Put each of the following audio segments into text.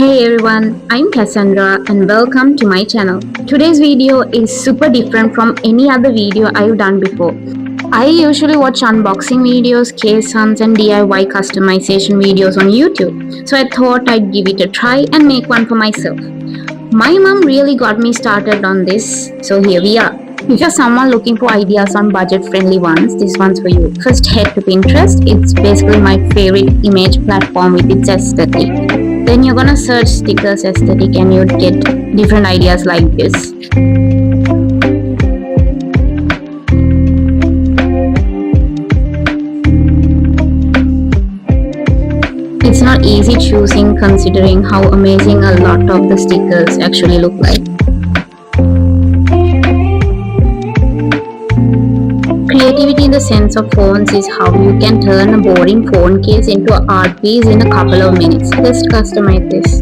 Hey everyone, I'm Cassandra and welcome to my channel. Today's video is super different from any other video I've done before. I usually watch unboxing videos, case hunts and DIY customization videos on YouTube. So I thought I'd give it a try and make one for myself. My mom really got me started on this, so here we are. If you're someone looking for ideas on budget-friendly ones, this one's for you. First, head to Pinterest. It's basically my favorite image platform with its aesthetic. Then you're gonna search stickers aesthetic and you'd get different ideas like this. It's not easy choosing considering how amazing a lot of the stickers actually look like. Creativity in the sense of phones is how you can turn a boring phone case into an art piece in a couple of minutes. Just customize this.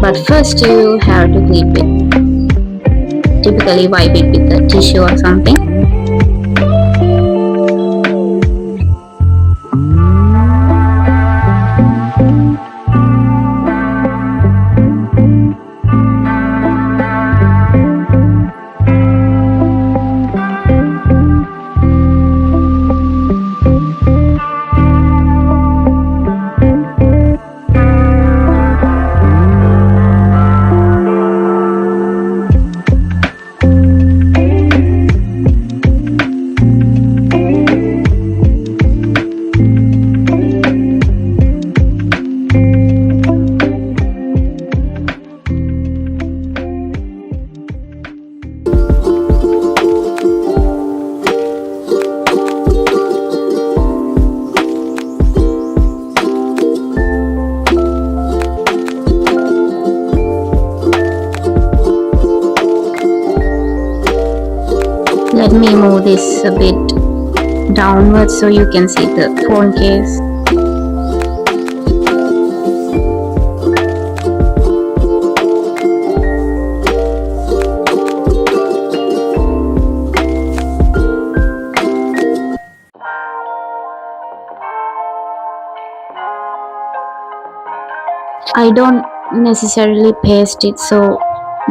But first you have to clip it. Typically wipe it with a tissue or something. Let me move this a bit downwards so you can see the phone case. I don't necessarily paste it so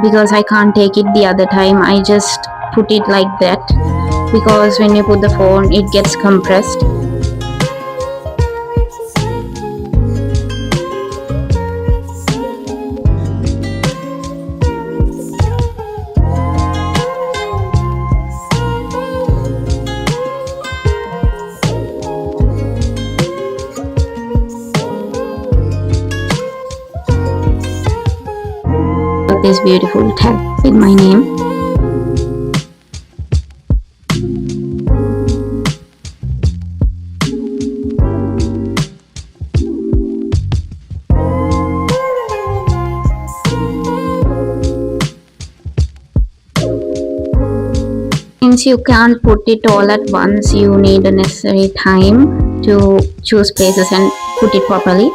because I can't take it the other time, I just put it like that because when you put the phone it gets compressed. This beautiful tag with my name. Since you can't put it all at once, you need the necessary time to choose places and put it properly.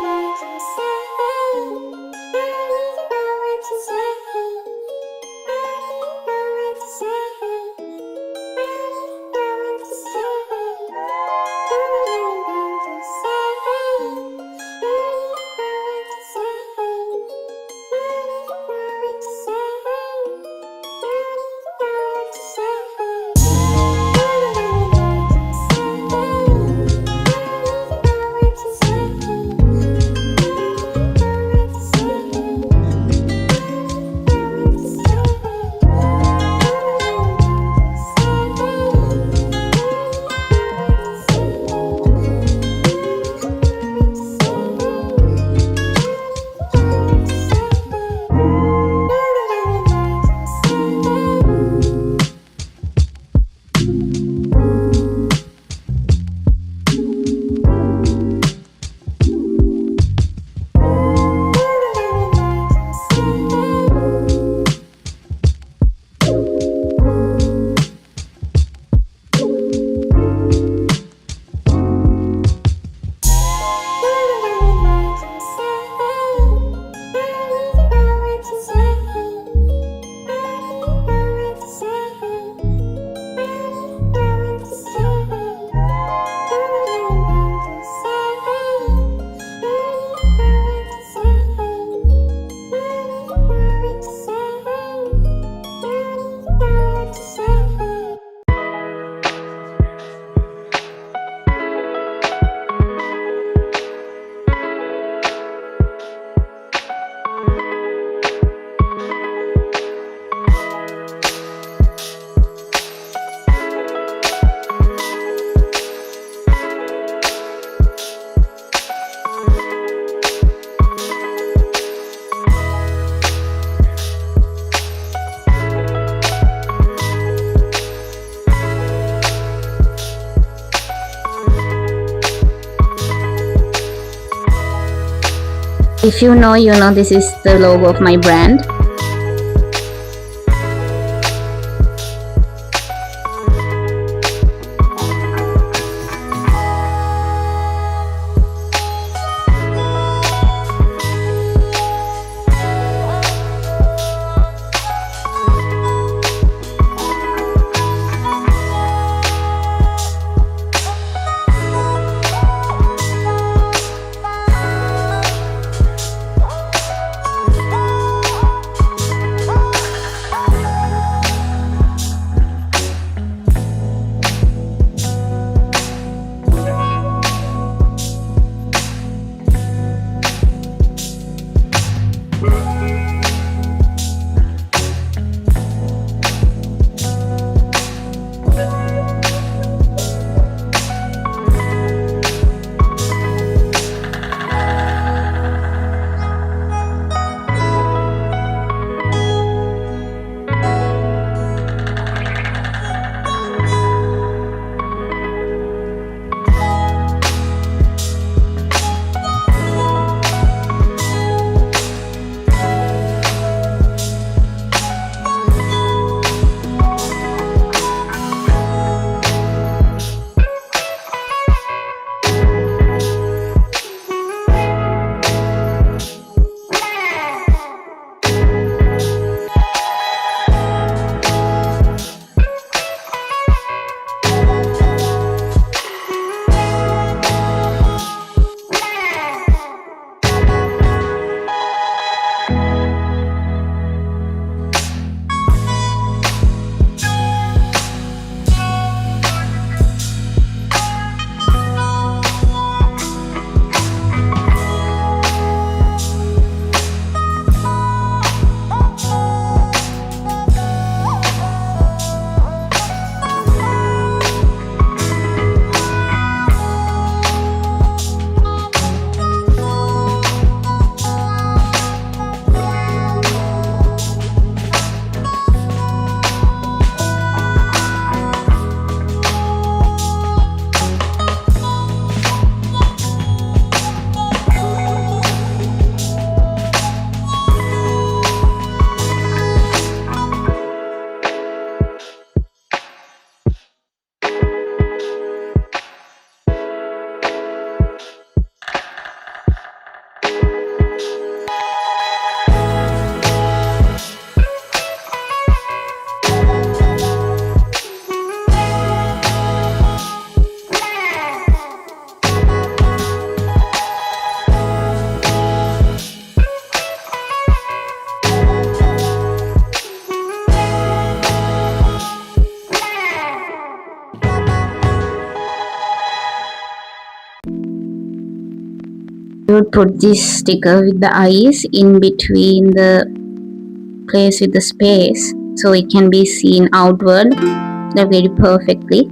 If you know this is the logo of my brand. I would put this sticker with the eyes in between the place with the space so it can be seen outward very perfectly.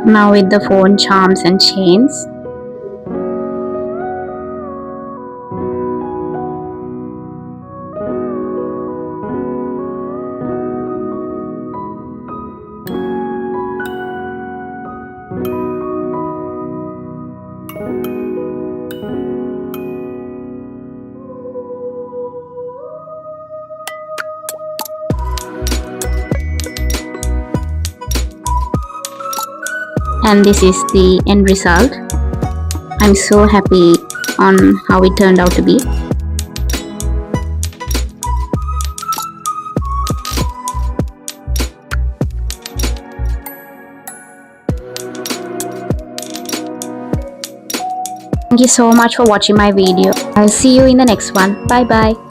Now with the phone charms and chains. And this is the end result. I'm so happy on how it turned out to be. Thank you so much for watching my video. I'll see you in the next one. Bye bye.